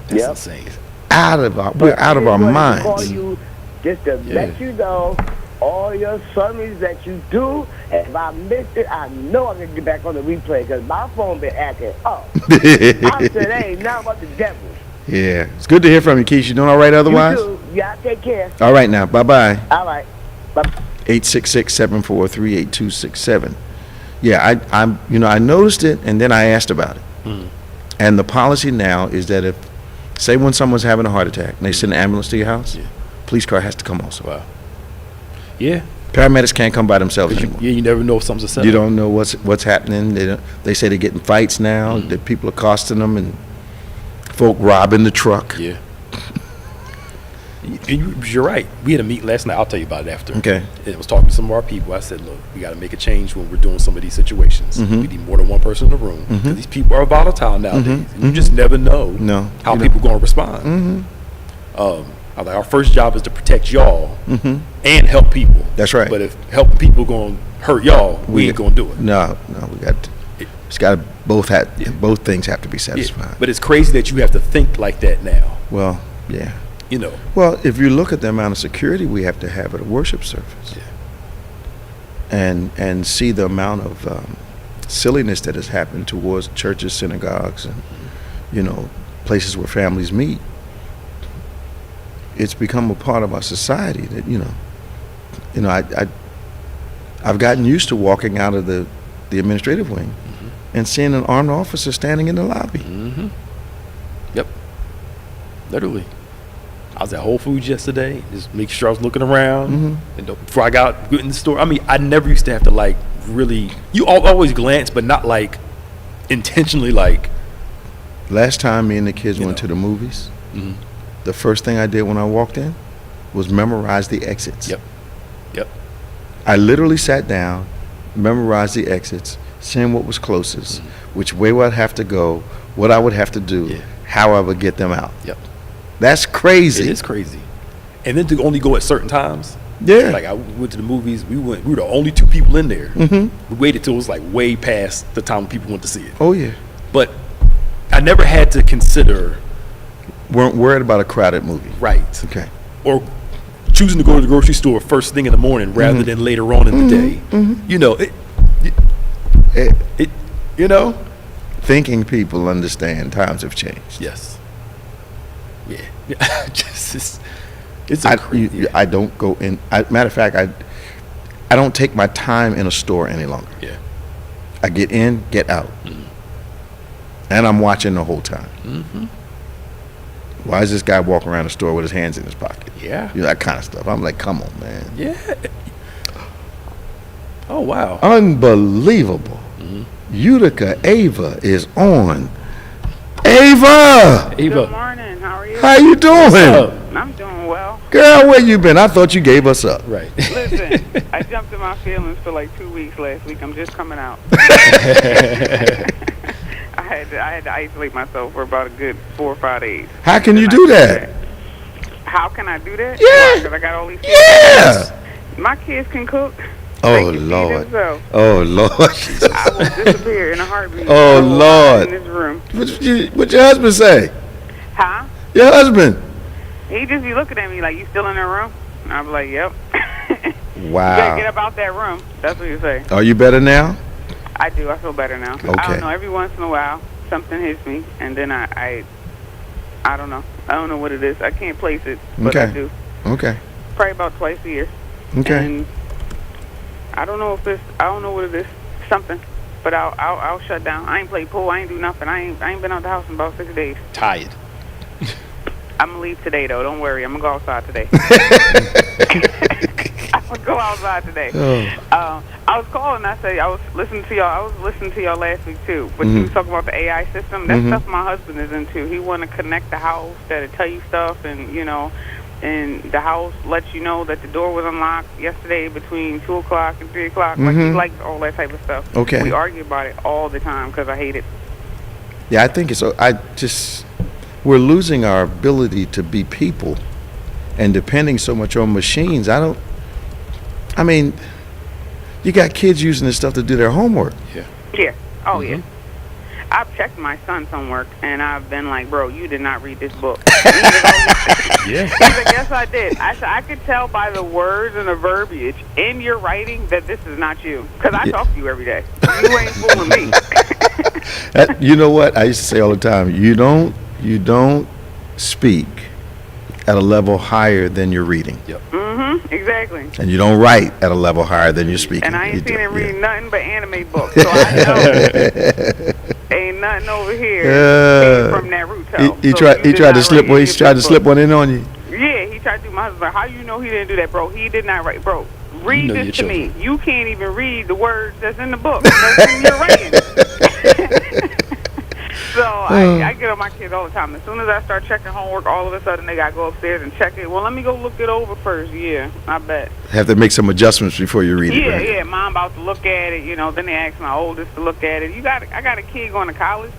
That's insane. We're out of our minds. Call you just to let you know all your sermons that you do. And if I missed it, I know I can get back on the replay because my phone been acting up. I said, hey, now about the devil. Yeah, it's good to hear from you, Keisha. You doing all right otherwise? You too. Yeah, take care. All right now, bye-bye. All right. Bye. 866-743-8267. Yeah, I noticed it and then I asked about it. And the policy now is that if, say when someone's having a heart attack and they send an ambulance to your house, police car has to come also. Wow. Yeah. Paramedics can't come by themselves anymore. Yeah, you never know if something's a setup. You don't know what's happening. They say they're getting fights now, that people are accosting them and folk robbing the truck. Yeah. You're right. We had a meeting last night. I'll tell you about it after. Okay. And I was talking to some of our people. I said, look, we got to make a change when we're doing some of these situations. We need more than one person in the room because these people are volatile nowadays. And you just never know how people are going to respond. Like, our first job is to protect y'all and help people. That's right. But if helping people going to hurt y'all, we ain't going to do it. No, we got to. It's got to both things have to be satisfied. Yeah. But it's crazy that you have to think like that now. Well, yeah. You know. Well, if you look at the amount of security we have to have at a worship service, and see the amount of silliness that has happened towards churches, synagogues, and places where families meet, it's become a part of our society that I've gotten used to walking out of the administrative wing and seeing an armed officer standing in the lobby. Yep. Literally. I was at Whole Foods yesterday, just make sure I was looking around. And before I got in the store, I mean, I never used to have to really. You always glance, but not intentionally. Last time me and the kids went to the movies, the first thing I did when I walked in was memorize the exits. Yep. I literally sat down, memorized the exits, seeing what was closest, which way I'd have to go, what I would have to do, how I would get them out. Yep. That's crazy. It is crazy. And then to only go at certain times. Yeah. Like I went to the movies. We were the only two people in there. We waited till it was way past the time people went to see it. Oh yeah. But I never had to consider. Weren't worried about a crowded movie. Right. Okay. Or choosing to go to the grocery store first thing in the morning rather than later on in the day. Thinking people understand times have changed. Yes. Yeah. It's I don't go in. Matter of fact, I don't take my time in a store any longer. Yeah. I get in, get out, and I'm watching the whole time. Why is this guy walking around the store with his hands in his pocket? Yeah. That kind of stuff. I'm like, come on, man. Yeah. Oh wow. Unbelievable. Utica Ava is on. Ava. Good morning. How are you? How you doing? I'm doing well. Girl, where you been? I thought you gave us up. Right. Listen, I jumped in my feelings for like 2 weeks last week. I'm just coming out. I had to isolate myself for about a good 4 or 5 days. How can you do that? How can I do that? Yeah. Because I got all these kids. Yeah. My kids can cook. Oh, Lord. Oh, Lord. I will disappear in a heartbeat. Oh, Lord. In this room. What your husband say? Huh? Your husband? He just be looking at me like, you still in that room? And I'll be like, yep. Wow. You better get up out that room. That's what you say. Are you better now? I do. I feel better now. Okay. I don't know. Every once in a while, something hits me, and then I don't know. I don't know what it is. I can't place it, but I do. Okay. Probably about twice a year. Okay. And I don't know what it is. Something. But I'll shut down. I ain't played pool. I ain't do nothing. I ain't been out the house in about 6 days. Tired. I'm gonna leave today though. Don't worry. I'm gonna go outside today. I'm gonna go outside today. I was calling. I was listening to y'all. I was listening to y'all last week too. But you was talking about the AI system. That stuff my husband is into. He want to connect the house that'll tell you stuff, and and the house lets you know that the door was unlocked yesterday between 2 o'clock and 3 o'clock. Like he likes all that type of stuff. Okay. We argue about it all the time because I hate it. Yeah, I think we're losing our ability to be people and depending so much on machines. I mean, you got kids using this stuff to do their homework. Yeah. Oh, yeah. I've checked my son's homework, and I've been like, bro, you did not read this book. Yeah. He's like, yes, I did. I said, I could tell by the words and the verbiage in your writing that this is not you. Because I talk to you every day. You ain't fooling me. You know what? I used to say all the time, you don't speak at a level higher than you're reading. Yep. Exactly. And you don't write at a level higher than you're speaking. And I ain't seen him read nothing but anime books, so I know ain't nothing over here came from Naruto. He tried to slip one in on you. Yeah, he tried to do my husband. How you know he didn't do that, bro? He did not write, bro. Read this to me. You can't even read the words that's in the book. That's in your writing. So I get on my kids all the time. As soon as I start checking homework, all of a sudden they got to go upstairs and check it. Well, let me go look it over first. Yeah, I bet. Have to make some adjustments before you read it. Right? Yeah. Mom about to look at it. Then they ask my oldest to look at it. I got a kid going to college.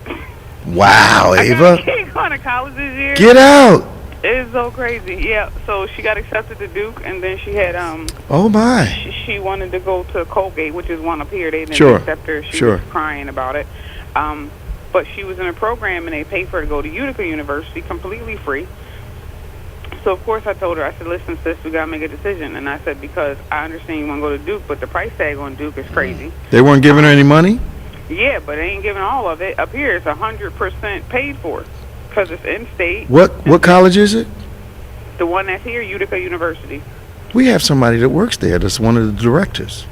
Wow, Ava. I got a kid going to college this year. Get out. It's so crazy. Yeah. So she got accepted to Duke, and then she had Oh my. She wanted to go to Colgate, which is one up here. They didn't accept her. She was crying about it. But she was in a program, and they paid for her to go to Utica University completely free. So, of course, I told her, I said, listen, sis, we got to make a decision. And I said, because I understand you want to go to Duke, but the price tag on Duke is crazy. They weren't giving her any money? Yeah, but they ain't giving all of it. Up here, it's 100% paid for because it's in-state. What college is it? The one that's here, Utica University. We have somebody that works there that's one of the directors.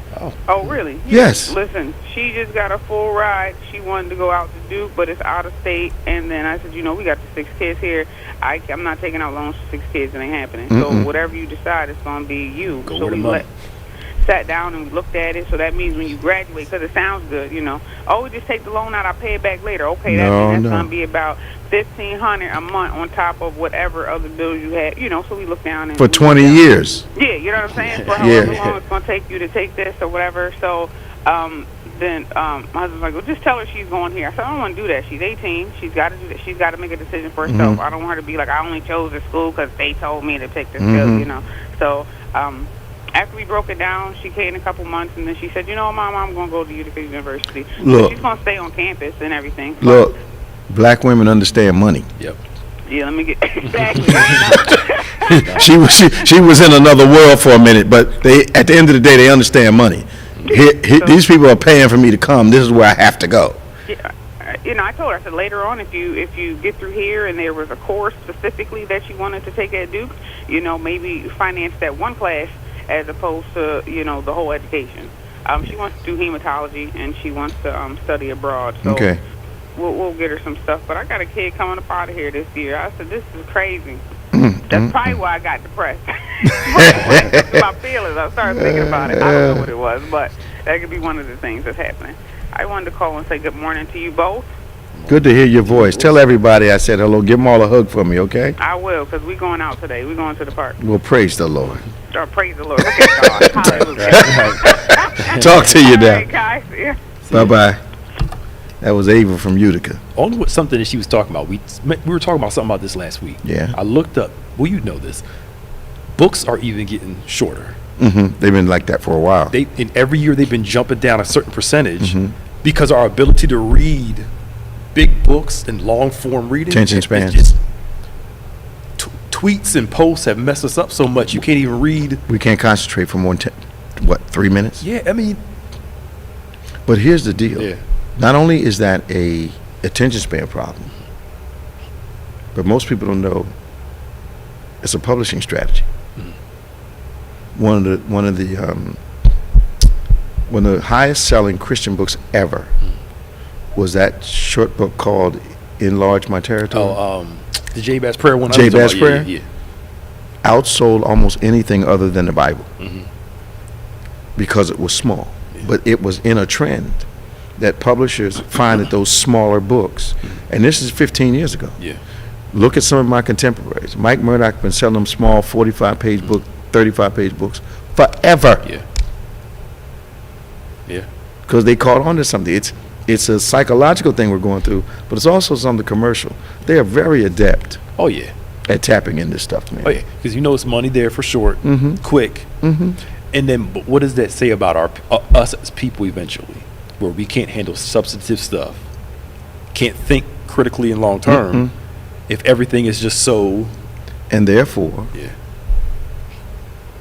Oh, really? Yes. Listen, she just got a full ride. She wanted to go out to Duke, but it's out of state. And then I said, we got the 6 kids here. I'm not taking out loans for 6 kids. It ain't happening. So whatever you decide, it's going to be you. Go so with we sat down and we looked at it. So that means when you graduate, because it sounds good, we just take the loan out. I'll pay it back later. Okay, that means that's going to be about $1,500 a month on top of whatever other bills you had. So we look down and for 20 years. Yeah, you know what I'm saying? For however long it's going to take you to take this or whatever. So then my husband's like, well, just tell her she's going here. I said, I don't want to do that. She's 18. She's got to do that. She's got to make a decision for herself. I don't want her to be like, I only chose this school because they told me to take this school, So after we broke it down, she came in a couple months, and then she said, Mom, I'm going to go to Utica University. Look, she's going to stay on campus and everything. Look, black women understand money. Yep. Yeah, let me get exactly. she was in another world for a minute, but at the end of the day, they understand money. These people are paying for me to come. This is where I have to go. Yeah, I told her, I said, later on, if you get through here and there was a course specifically that you wanted to take at Duke, maybe finance that one class as opposed to, the whole education. She wants to do hematology, and she wants to study abroad. So okay. We'll get her some stuff. But I got a kid coming up out of here this year. I said, this is crazy. That's probably why I got depressed. My feelings. I started thinking about it. I don't know what it was, but that could be one of the things that's happening. I wanted to call and say good morning to you both. Good to hear your voice. Tell everybody I said hello. Give them all a hug for me, okay? I will, because we're going out today. We're going to the park. Well, praise the Lord. Praise the Lord. Look at God. Hallelujah. Talk to you now. All right, guys. Yeah. Bye-bye. That was Ava from Utica. Only with something that she was talking about. We were talking about something about this last week. Yeah. I looked up. Well, you know this. Books are even getting shorter. Mm-hmm. They've been like that for a while. And every year they've been jumping down a certain percentage because our ability to read big books and long form reading. Attention spans. Just, tweets and posts have messed us up so much you can't even read. We can't concentrate for more than 3 minutes? Yeah, I mean. But here's the deal. Yeah. Not only is that a attention span problem, but most people don't know it's a publishing strategy. One of the highest selling Christian books ever was that short book called Enlarge My Territory. The Jabez Prayer one. Jabez Prayer? Yeah. Outsold almost anything other than the Bible because it was small. Yeah. But it was in a trend that publishers find that those smaller books, and this is 15 years ago. Yeah. Look at some of my contemporaries. Mike Murdoch been selling them small 45-page book, 35-page books forever. Yeah. Yeah. Because they caught on to something. It's a psychological thing we're going through, but it's also something commercial. They are very adept. Oh yeah. At tapping into stuff, man. Oh yeah, because it's money there for short, quick, and then but what does that say about us as people eventually, where we can't handle substantive stuff, can't think critically and long term, if everything is just so, and therefore, yeah,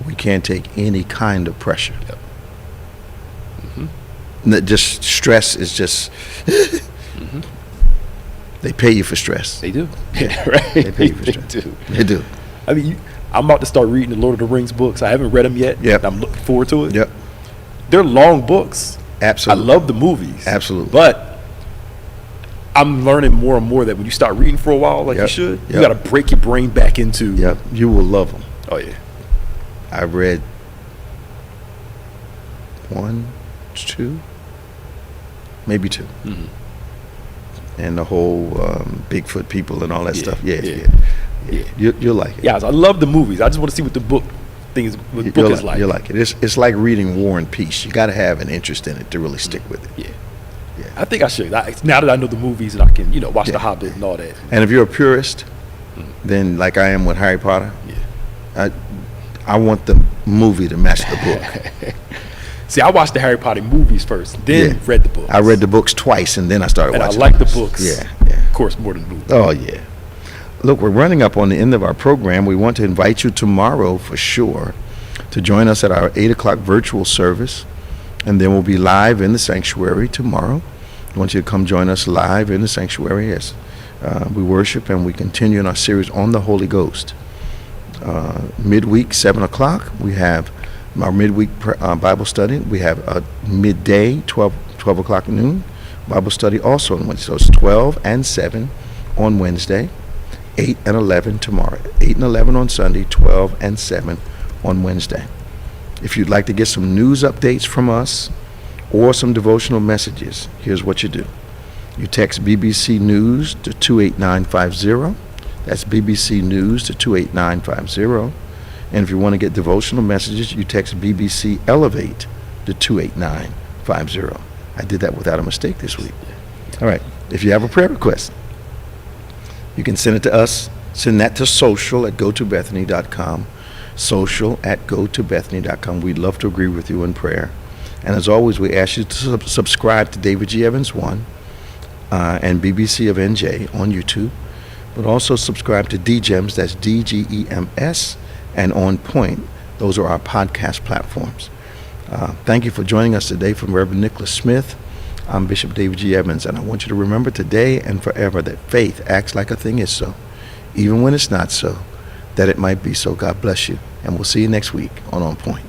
we can't take any kind of pressure. Yep. Just stress is just. They pay you for stress. They do. Yeah, right. They pay you for stress. They do. I mean, I'm about to start reading the Lord of the Rings books. I haven't read them yet. Yep. I'm looking forward to it. Yep. They're long books. Absolutely. I love the movies. Absolutely. But I'm learning more and more that when you start reading for a while, like you should, you got to break your brain back into. Yep. You will love them. Oh yeah. I read 1, 2, maybe 2. And the whole Bigfoot people and all that stuff. Yeah. You'll like it. Yeah, I love the movies. I just want to see what the book is like. You'll like it. It's like reading War and Peace. You got to have an interest in it to really stick with it. Yeah. I think I should. Now that I know the movies and I can, watch The Hobbit and all that. And if you're a purist, then like I am with Harry Potter, I want the movie to match the book. See, I watched the Harry Potter movies first, then read the books. I read the books twice, and then I started watching. And I like the books. Yeah. Of course, more than the movies. Oh, yeah. Look, we're running up on the end of our program. We want to invite you tomorrow for sure to join us at our 8 o'clock virtual service, and then we'll be live in the sanctuary tomorrow. I want you to come join us live in the sanctuary as we worship and we continue in our series on the Holy Ghost. Midweek, 7 o'clock, we have our midweek Bible study. We have a midday, 12 o'clock noon Bible study also on Wednesday. So it's 12 and 7 on Wednesday, 8 and 11 tomorrow, 8 and 11 on Sunday, 12 and 7 on Wednesday. If you'd like to get some news updates from us or some devotional messages, here's what you do. You text BBC News to 28950. That's BBC News to 28950. And if you want to get devotional messages, you text BBC Elevate to 28950. I did that without a mistake this week. All right. If you have a prayer request, you can send it to us. Send that to social@gotobethany.com. social@gotobethany.com. We'd love to agree with you in prayer. And as always, we ask you to subscribe to David G. Evans 1 and BBC of NJ on YouTube. But also subscribe to DGEMS, that's DGEMS, and On Point. Those are our podcast platforms. Thank you for joining us today from Reverend Nicholas Smith. I'm Bishop David G. Evans, and I want you to remember today and forever that faith acts like a thing is so, even when it's not so, that it might be so. God bless you, and we'll see you next week on Point.